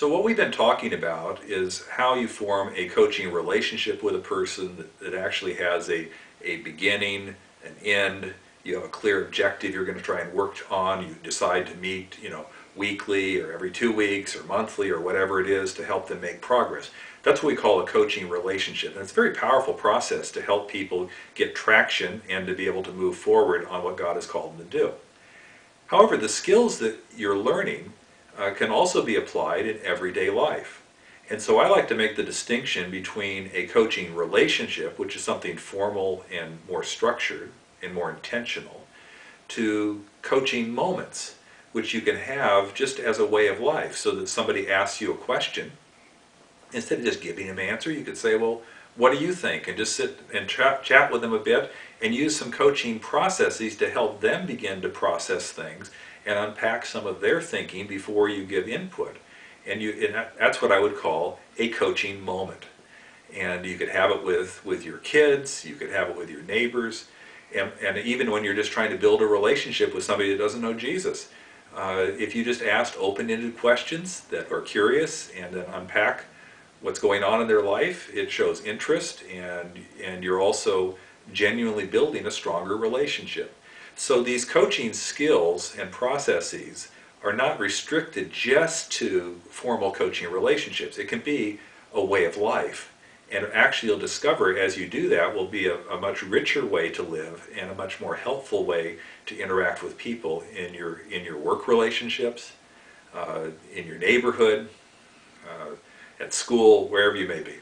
So what we've been talking about is how you form a coaching relationship with a person that actually has a beginning, an end. You have a clear objective you're going to try and work on. You decide to meet, weekly or every 2 weeks or monthly or whatever it is to help them make progress. That's what we call a coaching relationship. And it's a very powerful process to help people get traction and to be able to move forward on what God has called them to do. However, the skills that you're learning can also be applied in everyday life. And so I like to make the distinction between a coaching relationship, which is something formal and more structured and more intentional, to coaching moments, which you can have just as a way of life, so that somebody asks you a question. Instead of just giving them an answer, you could say, well, what do you think? And just sit and chat with them a bit and use some coaching processes to help them begin to process things and unpack some of their thinking before you give input. And that's what I would call a coaching moment. And you could have it with your kids, you could have it with your neighbors, and even when you're just trying to build a relationship with somebody that doesn't know Jesus. If you just asked open-ended questions that are curious and then unpack what's going on in their life, it shows interest, and you're also genuinely building a stronger relationship. So these coaching skills and processes are not restricted just to formal coaching relationships. It can be a way of life. And actually you'll discover as you do that will be a much richer way to live and a much more helpful way to interact with people in your work relationships, in your neighborhood, at school, wherever you may be.